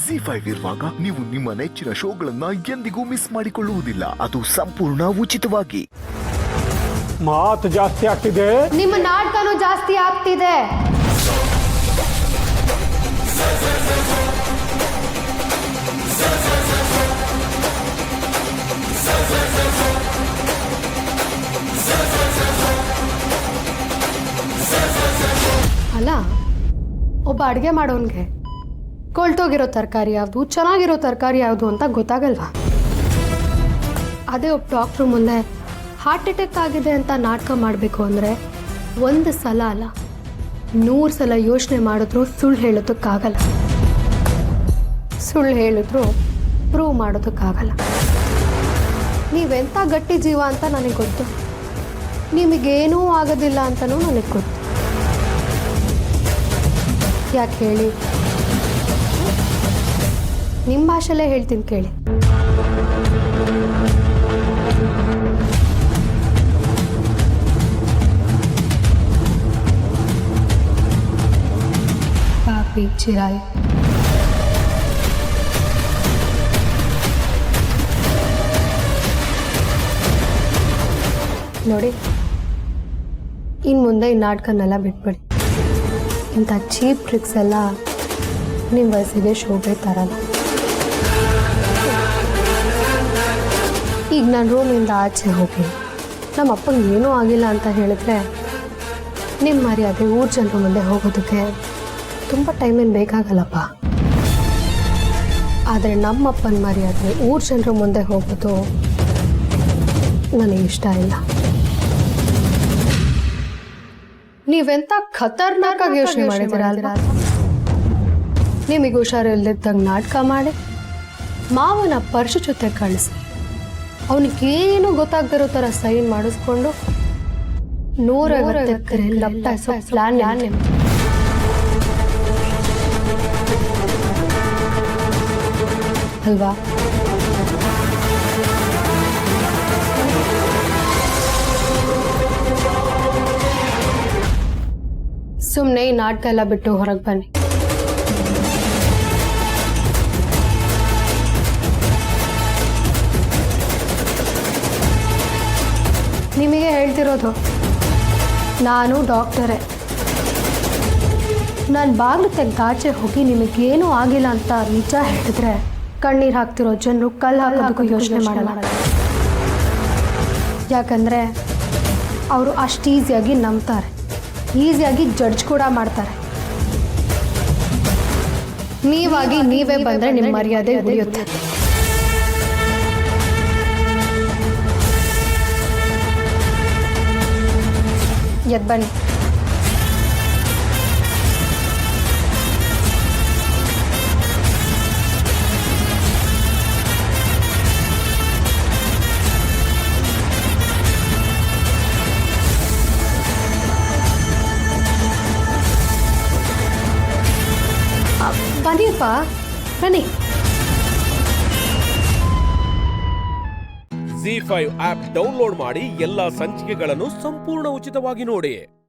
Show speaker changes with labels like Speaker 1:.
Speaker 1: ZEE5 ಇರುವಾಗ ನೀವು ನಿಮ್ಮ ನೆಚ್ಚಿನ ಶೋಗಳನ್ನ ಎಂದಿಗೂ ಮಿಸ್ ಮಾಡಿಕೊಳ್ಳುವುದಿಲ್ಲ. ಅದು ಸಂಪೂರ್ಣ ಉಚಿತವಾಗಿ.
Speaker 2: ಮಾತು ಜಾಸ್ತಿ ಆಗ್ತಿದೆ.
Speaker 3: ನಿಮ್ಮ ನಾಟಕನೂ ಜಾಸ್ತಿ ಆಗ್ತಿದೆ. ಅಲ್ಲ, ಒಬ್ಬ ಅಡುಗೆ ಮಾಡೋನ್ಗೆ ಕೊಳ್ತೋಗಿರೋ ತರಕಾರಿ ಯಾವುದು, ಚೆನ್ನಾಗಿರೋ ತರಕಾರಿ ಯಾವುದು ಅಂತ ಗೊತ್ತಾಗಲ್ವಾ? ಅದೇ ಒಬ್ಬ ಡಾಕ್ಟ್ರು ಮುಂದೆ ಹಾರ್ಟ್ ಅಟ್ಯಾಕ್ ಆಗಿದೆ ಅಂತ ನಾಟಕ ಮಾಡಬೇಕು ಅಂದರೆ ಒಂದು ಸಲ ಅಲ್ಲ 100 ಸಲ ಯೋಚನೆ ಮಾಡಿದ್ರು ಸುಳ್ಳು ಹೇಳೋದಕ್ಕಾಗಲ್ಲ. ಸುಳ್ಳು ಹೇಳಿದ್ರು ಪ್ರೂವ್ ಮಾಡೋದಕ್ಕಾಗಲ್ಲ. ನೀವೆಂಥ ಗಟ್ಟಿ ಜೀವ ಅಂತ ನನಗೆ ಗೊತ್ತು. ನಿಮಗೇನೂ ಆಗೋದಿಲ್ಲ ಅಂತಲೂ ನನಗೆ ಗೊತ್ತು. ಯಾಕೆ ಹೇಳಿ? ನಿಮ್ಮ ಭಾಷೆಲ್ಲೇ ಹೇಳ್ತೀನಿ ಕೇಳಿ. ಪಾಪಿ ಚಿರಾಯಿ. ನೋಡಿ, ಇನ್ನು ಮುಂದೆ ಈ ನಾಟಕನೆಲ್ಲ ಬಿಟ್ಬಿಡಿ. ಇಂಥ ಚೀಪ್ ಟ್ರಿಕ್ಸ್ ಎಲ್ಲ ನಿಮ್ಮ ವಯಸ್ಸಿಗೆ ಶೋಭೆ ತರಲ್ಲ. ಈಗ ನಾನು ರೂಮಿಂದ ಆಚೆ ಹೋಗಿ ನಮ್ಮ ಅಪ್ಪಂಗೆ ಏನೂ ಆಗಿಲ್ಲ ಅಂತ ಹೇಳಿದ್ರೆ ನಿಮ್ಮ ಮರ್ಯಾದೆ ಊರ ಜನರ ಮುಂದೆ ಹೋಗೋದಕ್ಕೆ ತುಂಬ ಟೈಮೇನು ಬೇಕಾಗಲ್ಲಪ್ಪ. ಆದರೆ ನಮ್ಮಪ್ಪನ ಮರ್ಯಾದೆ ಊರ ಜನರ ಮುಂದೆ ಹೋಗೋದು ನನಗೆ ಇಷ್ಟ ಇಲ್ಲ. ನೀವೆಂತ ಖತರ್ನಾಕಾಗಿ ಯೋಚನೆ ಮಾಡಿದ್ದೀರಲ್ವಾ? ನಿಮಗೆ ಹುಷಾರಿಲ್ಲದಂಗೆ ನಾಟಕ ಮಾಡಿ ಮಾವನ ಪರ್ಸು ಜೊತೆ ಕಳಿಸಿ ಅವನಿಗೇನು ಗೊತ್ತಾಗ್ದಿರೋ ಥರ ಸೈನ್ ಮಾಡಿಸ್ಕೊಂಡು 150 ಎಕರೆ ಲಪ್ಟಾಯಿಸೋ ಪ್ಲಾನ್ ಅಲ್ವಾ? ಸುಮ್ಮನೆ ಈ ನಾಟಕ ಎಲ್ಲ ಬಿಟ್ಟು ಹೊರಗೆ ಬನ್ನಿ. ನಿಮಗೆ ಹೇಳ್ತಿರೋದು ನಾನು ಡಾಕ್ಟರೇ. ನಾನು ಬಾಗಿಲು ತೆಗೆದು ಆಚೆ ಹೋಗಿ ನಿಮಗೇನೂ ಆಗಿಲ್ಲ ಅಂತ ನಿಜ ಹೇಳಿದ್ರೆ ಕಣ್ಣೀರು ಹಾಕ್ತಿರೋ ಜನರು ಕಲ್ಲು ಹಾಕೋದಕ್ಕೂ ಯೋಚನೆ ಮಾಡಲ್ಲ. ಯಾಕಂದರೆ ಅವರು ಅಷ್ಟು ಈಸಿಯಾಗಿ ನಂಬ್ತಾರೆ, ಈಸಿಯಾಗಿ ಜಡ್ಜ್ ಕೂಡ ಮಾಡ್ತಾರೆ. ನೀವಾಗಿ ನೀವೇ ಬಂದರೆ ನಿಮ್ಮ ಮರ್ಯಾದೆ ಉಳಿಯುತ್ತೆ. ಎದ್ದು ಬನ್ನಿ. ಬನ್ನಿಯಪ್ಪ, ಬನ್ನಿ.
Speaker 4: ZEE5 ಆಪ್ ಡೌನ್ಲೋಡ್ ಮಾಡಿ ಎಲ್ಲಾ ಸಂಚಿಕೆಗಳನ್ನು ಸಂಪೂರ್ಣ ಉಚಿತವಾಗಿ ನೋಡಿ.